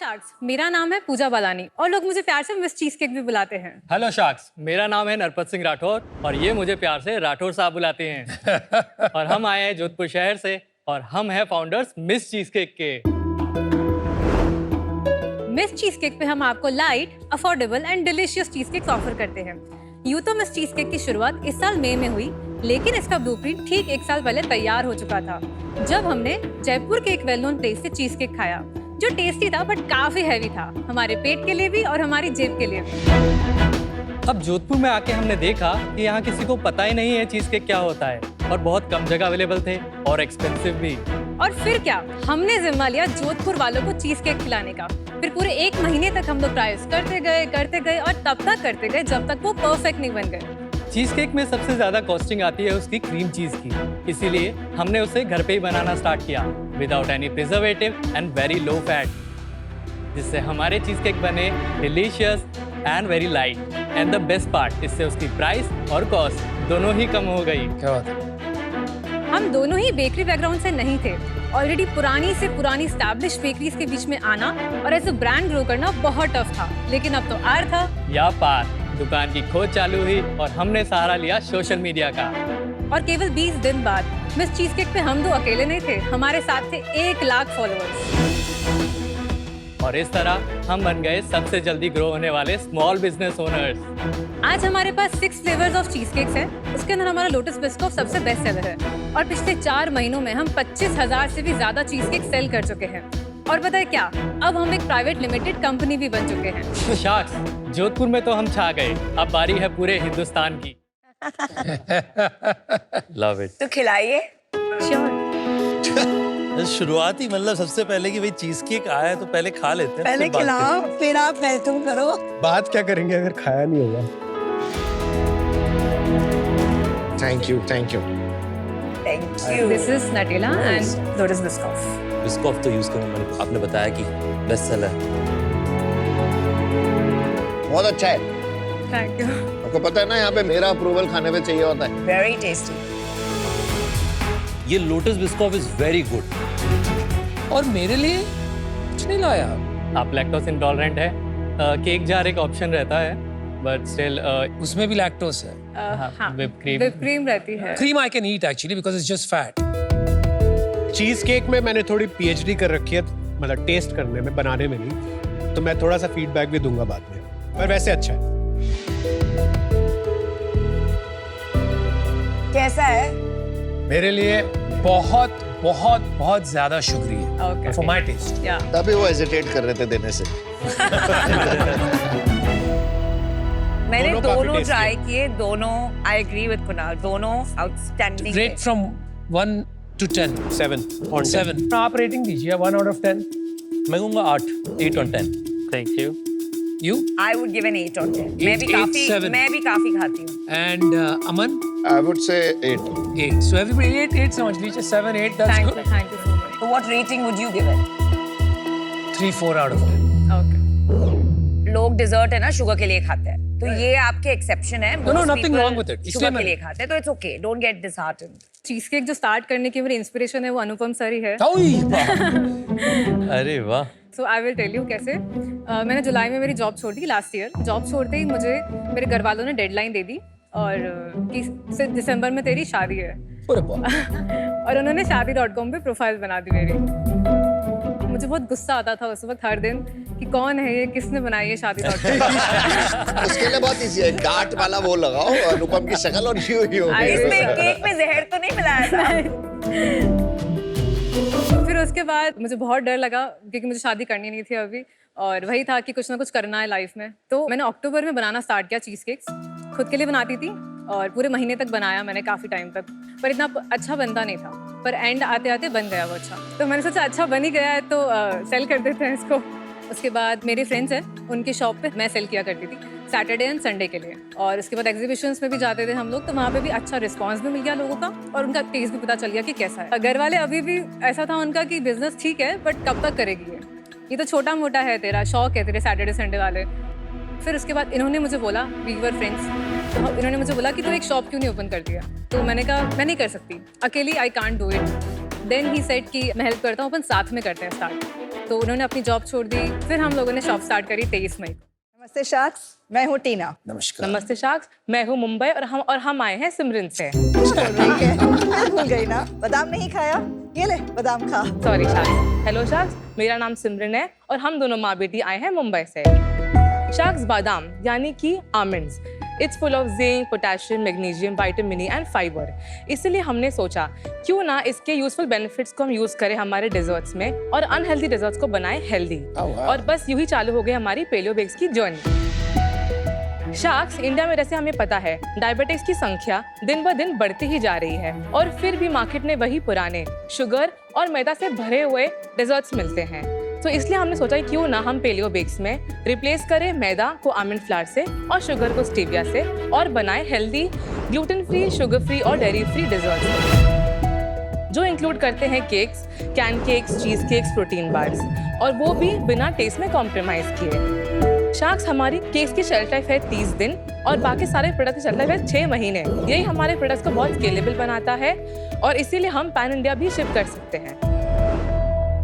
Sharks, मेरा नाम है पूजा बालानी और लोग मुझे प्यार से मिस चीज केक भी बुलाते हैं। हेलो शार्क्स, मेरा नाम है नरपत सिंह राठौर और ये मुझे प्यार से राठौर साहब बुलाते हैं। और हम आए हैं जोधपुर शहर से और हम हैं फाउंडर्स मिस चीज केक के। मिस चीज केक पे हम आपको लाइट, अफोर्डेबल एंड डिलीशियस चीज केक्स ऑफर करते हैं। यूं तो मिस चीज केक की शुरुआत इस साल मई में हुई, लेकिन इसका ब्लूप्रिंट ठीक 1 साल पहले तैयार हो चुका था, जब हमने जयपुर के एक वेल नोन प्लेस से चीज केक खाया, जो टेस्टी था बट काफी हैवी था, हमारे पेट के लिए भी और हमारी जेब के लिए भी। अब जोधपुर में आके हमने देखा कि यहाँ किसी को पता ही नहीं है चीज केक क्या होता है और बहुत कम जगह अवेलेबल थे और एक्सपेंसिव भी। और फिर क्या, हमने जिम्मा लिया जोधपुर वालों को चीज केक खिलाने का। फिर पूरे 1 महीने तक हम लोग ट्रायल्स करते गए और तब तक करते गए जब तक वो परफेक्ट नहीं बन गए। चीज केक में सबसे ज्यादा कॉस्टिंग आती है उसकी क्रीम चीज की, इसीलिए हमने उसे घर पे ही बनाना स्टार्ट किया without any preservative and very low fat, जिससे हमारे चीज केक बने delicious and very light. And the best part, इससे उसकी प्राइस और कॉस्ट दोनों ही कम हो गई। क्या बात है? हम दोनों ही बेकरी बैकग्राउंड से नहीं थे। ऑलरेडी पुरानी से पुरानी एस्टैब्लिश बेकरीज के बीच में आना और ऐसे ब्रांड ग्रो करना बहुत टफ था, लेकिन अब तो आर था या पार। दुकान की खोज चालू हुई और हमने सहारा लिया सोशल मीडिया का। और केवल 20 दिन बाद मिस चीज केक पे हम 2 अकेले नहीं थे, हमारे साथ थे 1 लाख फॉलोअर्स। और इस तरह हम बन गए सबसे जल्दी ग्रो होने वाले स्मॉल बिजनेस ओनर्स। आज हमारे पास 6 फ्लेवर्स ऑफ चीज केक्स है, उसके अंदर हमारा लोटस बिस्कॉफ सबसे बेस्ट सेलर है और पिछले 4 महीनों में हम 25,000 से भी ज्यादा चीज केक सेल कर चुके हैं। और पता है क्या, अब हम एक प्राइवेट लिमिटेड कंपनी भी बन चुके हैं। शार्क्स, जोधपुर में तो हम छा गए, अब बारी है पूरे हिंदुस्तान की। Love it. तो खिलाइए। श्योर। शुरुआत ही मतलब सबसे पहले कि भाई चीज केक आया है तो पहले खा लेते हैं, पहले फिर बात खिलाओ, करेंगे। फिर आप तुम करो। बात क्या करेंगे अगर खाया नहीं होगा? Thank you, thank you. Thank you. This is Nutella and Lotus Biscoff. Biscoff तो यूज करूँ, मैंने आपने बताया कि बेस्ट सेलर। बहुत अच्छा है। Thank you. आपको पता है ना, यहाँ पे मेरा अप्रूवल खाने पे चाहिए होता है। Very tasty. ये Lotus Biscoff is very good. और मेरे लिए कुछ नहीं लाया? आप लैक्टोज इंटॉलरेंट है, केक जार एक ऑप्शन रहता है, बट स्टिल उसमें भी लैक्टोज है। हाँ, whipped cream। whipped cream रहती है। Cream I can eat actually because it's just fat. Cheese cake में मैंने थोड़ी पीएचडी कर रखी है, मतलब टेस्ट करने में, बनाने में नहीं, तो मैं थोड़ा सा फीडबैक भी दूंगा बाद में, पर वैसे अच्छा है। कैसा है? मेरे लिए बहुत बहुत बहुत ज्यादा शुक्रिया Okay. For my test. या तभी वो हेजिटेट कर रहे थे देने से। मैंने दोनों काफी दोनों tasty ट्राई किए, दोनों आई एग्री विद कुणाल, दोनों आउटस्टैंडिंग। Rate from 1 to 10। 7। आप रेटिंग दीजिए 1 out of 10। मैं कहूँगा 8 on 10। Thank you. You I would give an 8 on 10। 8, मैं भी काफी खाती हूँ। and Aman I would say 8। 8। So everybody 8 समझ लीजिए, 7 8 that's thank good। You, thank you so much. तो what rating would you give it? 3-4 out of 10। Okay. लोग dessert है ना शुगर के लिए खाते हैं, तो ये आपके एक्सेप्शन है। No, nothing wrong with it. इसलिए शुगर के मैं- लिए खाते हैं, तो it's okay, don't get disheartened. Cheese cake जो स्टार्ट करने की मेरी इंस्पिरेशन है वो अनुपम सर ही है। अरे वाह। सो आई विल टेल यू कैसे। मैंने जुलाई में मेरी जॉब छोड़ दी लास्ट ईयर। जॉब छोड़ते ही मुझे मेरे घर वालों ने डेडलाइन दे दी और कि दिसंबर में तेरी शादी है। अरे वाह। और उन्होंने शादी.com पे प्रोफाइल बना दी मेरी। मुझे बहुत गुस्सा आता था उस वक्त हर दिन कि कौन है ये, किसने बनाई है शादी.com। उसके लिए बहुत इजी है, डार्ट वाला वो लगाओ, अनुपम की शक्ल और यूं इसमें केक में जहर तो नहीं मिलाया था? फिर उसके बाद मुझे बहुत डर लगा क्योंकि मुझे शादी करनी नहीं थी अभी, और वही था कि कुछ ना कुछ करना है लाइफ में। तो मैंने अक्टूबर में बनाना स्टार्ट किया चीज केक्स। खुद के लिए बनाती थी और पूरे महीने तक बनाया मैंने, काफ़ी टाइम तक, पर इतना अच्छा बनता नहीं था। पर एंड आते आते बन गया वो अच्छा, तो मैंने सोचा अच्छा बन ही गया है तो सेल कर देते हैं इसको। उसके बाद मेरे फ्रेंड्स हैं, उनकी शॉप पे मैं सेल किया करती थी सैटरडे एंड संडे के लिए। और उसके बाद एग्जीबिशंस में भी जाते थे हम लोग, तो वहाँ पे भी अच्छा रिस्पांस भी मिल गया लोगों का और उनका टेस्ट भी पता चल गया कि कैसा है। घर वाले अभी भी ऐसा था उनका कि बिजनेस ठीक है बट कब तक करेगी ये तो छोटा मोटा है, तेरा शौक है तेरे सैटरडे संडे वाले। फिर उसके बाद इन्होंने मुझे बोला, वी वर फ्रेंड्स, तो इन्होंने मुझे बोला कि तू एक शॉप क्यों नहीं ओपन कर दिया। तो मैंने कहा मैं नहीं कर सकती अकेली, I can't do it, then he said कि मैं हेल्प करता हूँ, अपन साथ में करते हैं स्टार्ट। तो उन्होंने अपनी जॉब छोड़ दी, फिर हम लोगों ने शॉप स्टार्ट करी 23 मई को। नमस्ते शाक्स, मैं हूँ टीना। नमस्ते शाक्स, मैं हूँ मुंबई और हम आए हैं सिमरन से। मैं भूल गई ना, बादाम नहीं खाया, ये ले बादाम खा। Sorry sacks. हेलो शाक्स, मेरा नाम सिमरन है और हम दोनों माँ बेटी आए हैं मुंबई से। शाक्स बादाम यानी कि almonds, it's full of zinc, potassium, magnesium, vitamin E and fibre. इसलिए हमने सोचा क्यों ना इसके यूजफुल बेनिफिट्स को हम यूज करें हमारे डेजर्ट्स में और अनहेल्दी डेजर्ट्स को बनाएं हेल्दी। और बस यूं ही चालू हो गई हमारी पेलियो बेक्स की जर्नी। शाक्स, इंडिया में जैसे हमें पता है डायबिटिक्स की संख्या दिन ब दिन बढ़ती ही जा रही है और फिर भी मार्केट में वही पुराने शुगर और मैदा से भरे हुए डेजर्ट्स मिलते हैं। तो इसलिए हमने सोचा कि क्यों ना हम पेलियो बेक्स में रिप्लेस करें मैदा को आमंड फ्लावर से और शुगर को स्टीविया से और बनाएं healthy, gluten free, sugar free और डेयरी फ्री डेजर्ट्स जो इंक्लूड करते हैं केक्स, कैन केक्स, चीज केक्स, प्रोटीन बार्स और वो भी बिना टेस्ट में कॉम्प्रोमाइज किए। शाक्स, हमारी केक्स की शेल्फ लाइफ है 30 दिन और बाकी सारे प्रोडक्ट की शेल्फ लाइफ है 6 महीने। यही हमारे प्रोडक्ट्स को बहुत स्केलेबल बनाता है और इसीलिए हम पैन इंडिया भी शिप कर सकते हैं।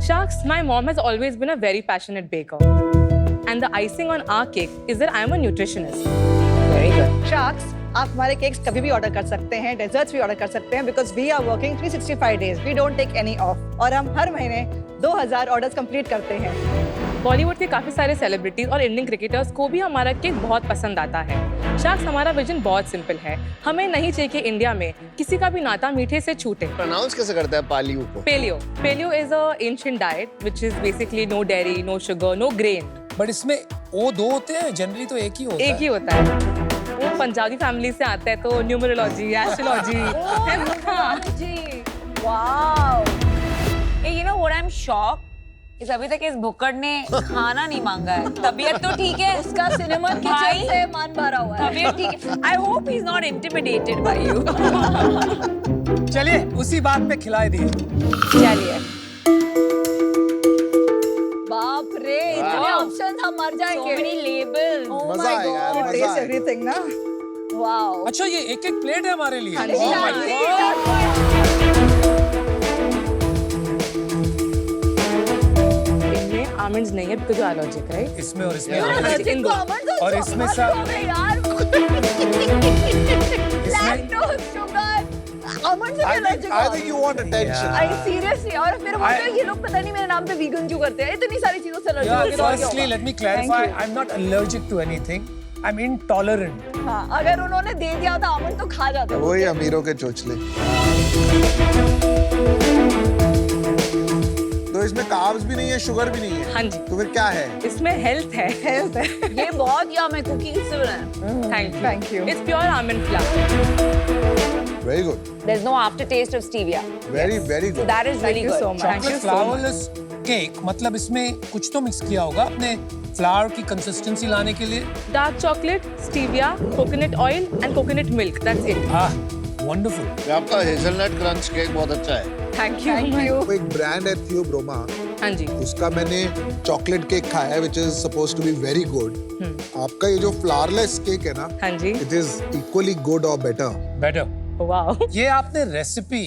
Sharks, my mom has always been a very passionate baker. And the icing on our cake is that I am a nutritionist. Very good. Sharks, आप हमारे केक्स कभी भी ऑर्डर कर सकते हैं, डेजर्ट्स भी ऑर्डर कर सकते हैं because we are working 365 days, we don't take any off और हम हर महीने 2000 ऑर्डर्स कंप्लीट करते हैं। बॉलीवुड के काफी सारे सेलिब्रिटीज और इंडियन क्रिकेटर्स को भी हमारा केक बहुत पसंद आता है। शाक्स, हमारा विजन बहुत सिंपल है, हमें नहीं चाहिए कि इंडिया में किसी का भी नाता मीठे से छूटे। प्रोनाउंस कैसे करते हैं पालियो को? Paleo is a ancient diet which is basically no dairy, no sugar, no grain. But इसमें वो दो होते हैं, जनरली तो एक ही होता है। एक ही होता है। वो पंजाबी फैमिली से आता है तो numerology, astrology. Wow. Hey, you know what I'm shocked? इस अभी तक इस भुक्कड़ ने खाना नहीं मांगा है। तबीयत तो ठीक है, उसका सिनेमा किचन से मान भरा हुआ है। तबीयत ठीक है। I hope he's not intimidated by you. चलिए उसी बात पे खिलाए दिए। चलिए। बाप रे, इतने ऑप्शन हम मर जाएंगे। So many labels. Oh मजा my आएगा, God, मजा taste आएगा। everything ना। Wow. अच्छा, ये एक एक प्लेट है हमारे लिए। Oh my God. इनमें आमंड्स नहीं है बिकॉज़ एलर्जिक, राइट? इसमें और इसमें इन दो। और इसमें सब लैक्टोज, शुगर, आमंड से allergic. I think you want attention. I seriously, और फिर बोलते हैं ये लोग पता नहीं मेरे नाम पे वीगन क्यों करते हैं, इतनी सारी चीजों से allergy. Firstly, let me clarify. I'm not allergic to anything. I'm intolerant. हाँ, अगर उन्होंने दे दिया होता आमंड तो खा जाते। वही अमीरों के चोचले। तो इसमें कार्ब्स भी नहीं है, शुगर भी नहीं है। हाँ जी। तो फिर क्या है? इसमें हेल्थ है। हेल्थ है। ये बहुत यम है, कुकिंग से बना है। Thank you. you. It's pure almond flower. Very good. There's no aftertaste of stevia. Very very So good. that is really you good. so much. Chocolate flourless cake, मतलब इसमें कुछ तो मिक्स किया होगा अपने फ्लावर की कंसिस्टेंसी लाने के लिए। Dark chocolate, stevia, coconut oil and coconut milk, that's it. Ah, wonderful. आपका हेजलनट क्रंच केक बहुत अच्छा है। Thank you. वो एक ब्रांड है थियोब्रोमा, हाँ जी। उसका मैंने चॉकलेट केक खाया है which is supposed to be very good. आपका ये जो फ्लावरलेस केक है ना, हाँ जी। इट इज इक्वली गुड और बेटर। बेटर। वाओ। ये आपने रेसिपी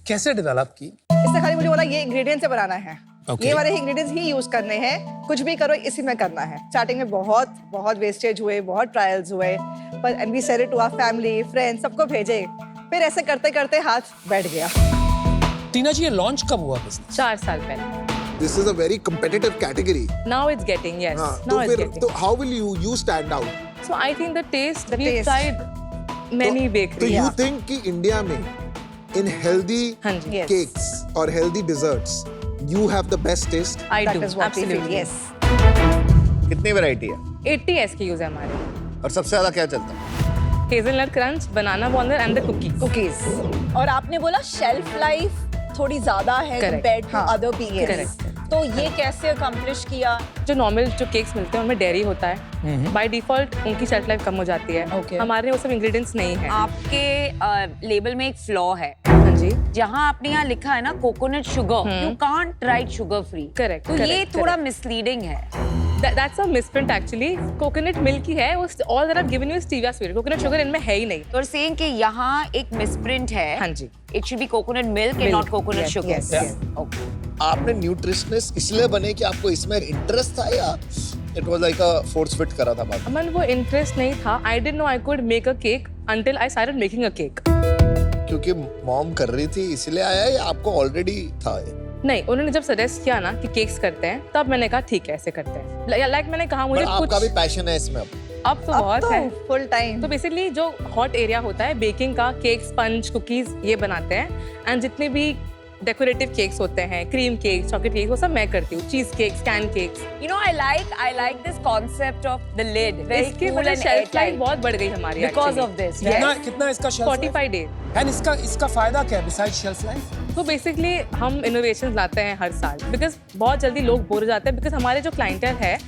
कैसे डेवलप की? इसने खाली मुझे बोला ये इंग्रेडिएंट से बनाना है। Okay. ये वाले इंग्रेडिएंट्स ही यूज करने हैं, कुछ भी करो इसी में करना है। स्टार्टिंग में बहुत वेस्टेज हुए, बहुत ट्रायल्स हुए, पर and we said it to our family, friends, सबको भेजे। फिर ऐसे करते करते हाथ बैठ गया। टीना जी, ये लॉन्च कब हुआ बिजनेस? 4 साल पहले। This is a very competitive category. Now it's getting, yes. हाँ, Now तो it's फिर getting. तो how will you stand out? So I think the taste, The we've taste. tried many तो bakeries. you think कि India में इन healthy हाँ जी। Yes. केक्स और healthy desserts you have the best taste? I That do, is what we feel. absolutely. Yes. कितनी variety है 80 SKUs है हमारे। और सबसे ज्यादा क्या चलता है? Hazelnut crunch, banana बॉर्नर and the cookies. और आपने बोला शेल्फ लाइफ थोड़ी ज्यादा है Correct. कंपेयर्ड टू हाँ, अदर पीकेस। correct. तो ये कैसे अकम्प्लिश किया? जो नॉर्मल जो केक्स मिलते हैं उनमें डेयरी होता है, बाय डिफॉल्ट उनकी शेल्फ लाइफ कम हो जाती है। Okay. हमारे वो सब इंग्रेडिएंट्स नहीं है। आपके लेबल में एक फ्लॉ है। हाँ जी। जहाँ आपने यहाँ लिखा है ना coconut sugar, you can't right sugar free. Correct, तो ये correct, थोड़ा correct. मिसलीडिंग है। That's a misprint actually. Coconut milk ही है. All that I've given you is stevia sweet. Coconut sugar इनमें है ही नहीं. तो saying कि यहाँ एक misprint है. हाँ जी. It should be coconut milk and not coconut sugar. Yes. Okay. आपने न्यूट्रिशनिस्ट इसलिए बने कि आपको इसमें इंटरेस्ट था या it was like a force fit करा था बात? अमन वो इंटरेस्ट नहीं था. I didn't know I could make a cake until I started making a cake. क्योंकि मॉम कर रही थी इसलिए आया या आपको ऑलरेडी था ये? नहीं, उन्होंने जब सजेस्ट किया ना कि केक्स करते हैं तब मैंने कहा ठीक है ऐसे करते हैं. लाइक मैंने कहा मुझे कुछ आपका भी पैशन है इसमें अब तो बहुत है. Full time. तो बेसिकली जो हॉट एरिया होता है बेकिंग का, केक, स्पंज, कुकीज ये बनाते हैं. एंड जितने भी डेकोरेटिव केक्स होते हैं, क्रीम केक, चॉकलेट केक, वो सब मैं करती हूँ. चीज cakes, can cakes. You know, I like this concept of the lid. Very इसकी cool वजह and शेल्फ लाइफ airtight. बहुत बढ़ गई हमारी Because actually. of this, कितना right? कितना इसका शेल्फ 45 डेज. एंड इसका फायदा क्या है बिसाइड शेल्फ लाइफ? तो बेसिकली हम इनोवेशन लाते हैं हर साल बिकॉज बहुत जल्दी लोग बोर हो जाते हैं बिकॉज हमारे जो क्लाइंटेल है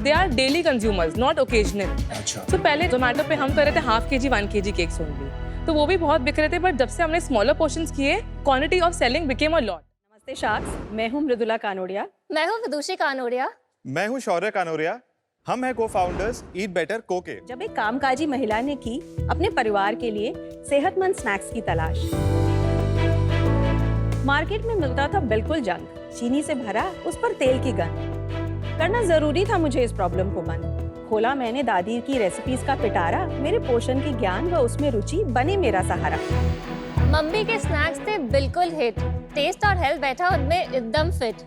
they are daily consumers not occasional. अच्छा. तो पहले जोमेटो पे हम कर रहे थे 1/2 kg 1 kg केक्स ओनली, तो वो भी बहुत बिक रहे थे. बट जब से हमने स्मॉलर पोर्शंस किए quantity of selling became a lot. नमस्ते शार्क्स, मैं हूँ मृदुला कानोडिया. मैं हूँ विदुषी कानोडिया. मैं हूँ शौर्य कानोडिया. हम हैं को-फाउंडर्स ईट बेटर को के. जब एक कामकाजी महिला ने की अपने परिवार के लिए सेहतमंद स्नैक्स की तलाश, मार्केट में मिलता था बिल्कुल जंक, चीनी से भरा, उस पर तेल की गंध. करना जरूरी था मुझे इस प्रॉब्लम को बंद. खोला मैंने दादी की रेसिपीज का पिटारा, मेरे पोषण की ज्ञान व उसमें रुचि बने मेरा सहारा. मम्मी के स्नैक्स थे बिल्कुल हिट, टेस्ट और हेल्थ बैठा उनमें एकदम फिट.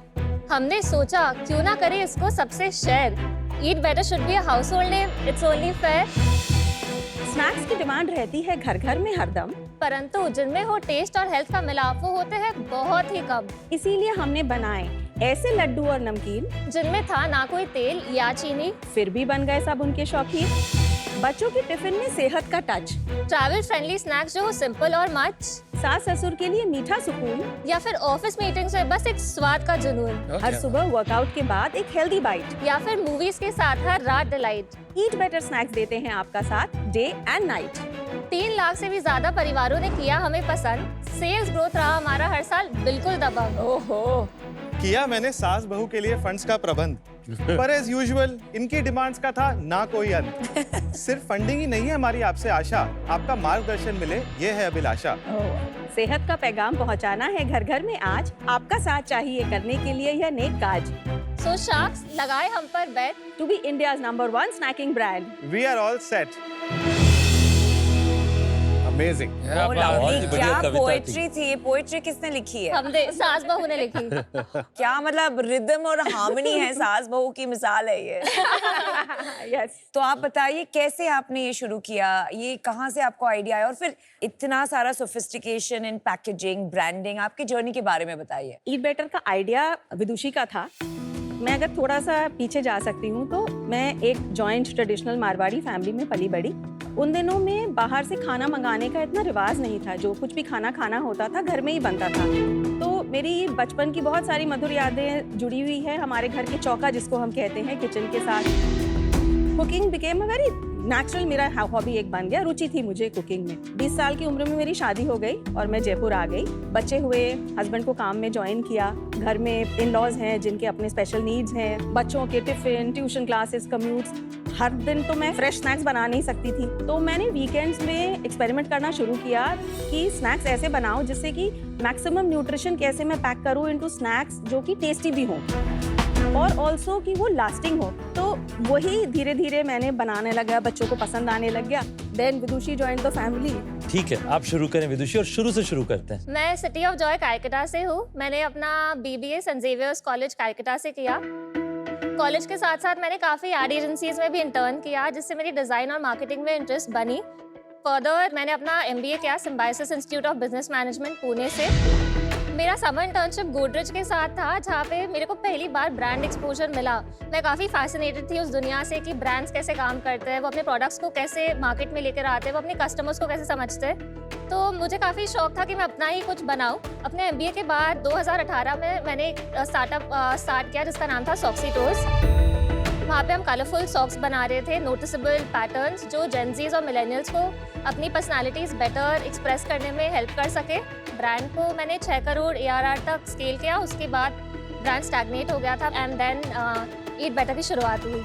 हमने सोचा क्यों ना करें इसको सबसे share. Eat better should be a household name, it's only fair. Snacks की डिमांड रहती है घर घर में हरदम, परंतु जिनमें हो टेस्ट और हेल्थ का मिलाप वो होते हैं बहुत ही कम. इसीलिए हमने बनाए ऐसे लड्डू और नमकीन जिनमें था ना कोई तेल या चीनी, फिर भी बन गए सब उनके शौकीन. बच्चों के टिफिन में सेहत का टच, ट्रैवल फ्रेंडली स्नैक्स जो हो सिंपल और मच, सास ससुर के लिए मीठा सुकून, या फिर ऑफिस मीटिंग्स में बस एक स्वाद का जुनून. हर सुबह वर्कआउट के बाद एक हेल्दी बाइट, या फिर मूवीज के साथ हर रात डिलाइट. ईट बेटर स्नैक्स देते हैं आपका साथ डे एंड नाइट. 3 लाख से भी ज्यादा परिवारों ने किया हमें पसंद. सेल्स ग्रोथ रहा हमारा हर साल बिल्कुल दबंग. ओहो. किया मैंने सास बहू के लिए फंड्स का प्रबंध, पर एज यूजुअल इनकी डिमांड्स का था ना कोई अंत. सिर्फ फंडिंग ही नहीं है हमारी आपसे आशा, आपका मार्गदर्शन मिले ये है अभिलाषा. सेहत का पैगाम पहुंचाना है घर घर में आज, आपका साथ चाहिए करने के लिए यह नेक काज. सो शार्क्स लगाए हम पर bet to be India's number 1 snacking brand. We are all set. Amazing. क्या पोएट्री थी ये. पोएट्री किसने लिखी है? हमने, सास बहू ने लिखी. क्या मतलब रिदम और हार्मनी है, सास बहू की मिसाल है ये. यस. तो आप बताइए कैसे आपने ये शुरू किया, ये कहाँ से आपको आइडिया आया और फिर इतना सारा सोफिस्टिकेशन इन पैकेजिंग, ब्रांडिंग, आपकी जर्नी के बारे में बताइए. ईट बेटर का आइडिया विदुषी का था. मैं अगर थोड़ा सा पीछे जा सकती हूँ तो मैं एक जॉइंट ट्रेडिशनल मारवाड़ी फैमिली में पली बड़ी. उन दिनों में बाहर से खाना मंगाने का इतना रिवाज नहीं था. जो कुछ भी खाना होता था घर में ही बनता था. तो मेरी बचपन की बहुत सारी मधुर यादें जुड़ी हुई है हमारे घर के चौका जिसको हम कहते हैं किचन के साथ. Cooking became a very natural, मेरा हॉबी एक बन गया. रुचि थी मुझे कुकिंग में. 20 साल की उम्र में मेरी शादी हो गई और मैं जयपुर आ गई. बच्चे हुए, हस्बैंड को काम में ज्वाइन किया. घर में इन लॉज हैं जिनके अपने स्पेशल नीड्स हैं. बच्चों के टिफिन, ट्यूशन क्लासेस, कम्यूट्स. हर दिन तो मैं फ्रेश स्नैक्स बना नहीं सकती थी. तो मैंने वीकेंड्स में एक्सपेरिमेंट करना शुरू किया कि स्नैक्स ऐसे बनाओ जिससे कि मैक्सिमम न्यूट्रिशन कैसे मैं पैक करूँ इनटू स्नैक्स जो कि टेस्टी भी हों और ऑल्सो कि वो लास्टिंग हो. तो वही धीरे धीरे मैंने बनाने लगा, बच्चों को पसंद आने लग गया. Then Vidushi join the family. ठीक है, आप शुरू करें विदुषी और शुरू से शुरू करते हैं. मैं सिटी ऑफ जॉय कलकत्ता से हूँ. मैंने अपना BBA Saint Xavier's college Calcutta से किया. कॉलेज के साथ साथ मैंने काफ़ी एड एजेंसीज में भी इंटर्न किया जिससे मेरी डिज़ाइन और मार्केटिंग में इंटरेस्ट बनी. फर्दर मैंने अपना MBA किया symbiosis institute of business management Pune से. मेरा समर इंटर्नशिप गोदरेज के साथ था जहाँ पे मेरे को पहली बार ब्रांड एक्सपोजर मिला. मैं काफ़ी फैसिनेटेड थी उस दुनिया से कि ब्रांड्स कैसे काम करते हैं, वो अपने प्रोडक्ट्स को कैसे मार्केट में लेकर आते हैं, वो अपने कस्टमर्स को कैसे समझते हैं. तो मुझे काफ़ी शौक था कि मैं अपना ही कुछ बनाऊँ. अपने MBA के बाद 2018 में मैंने एक स्टार्टअप स्टार्ट किया जिसका नाम था सॉक्सी टोज. वहाँ पे हम कलरफुल सॉक्स बना रहे थे, नोटिसेबल पैटर्न्स जो जेनजीज और मिलेनियल्स को अपनी पर्सनालिटीज़ बेटर एक्सप्रेस करने में हेल्प कर सके. ब्रांड को मैंने 6 करोड़ ARR तक स्केल किया. उसके बाद ब्रांड स्टैग्नेट हो गया था एंड देन ईट बेटर की शुरुआत हुई।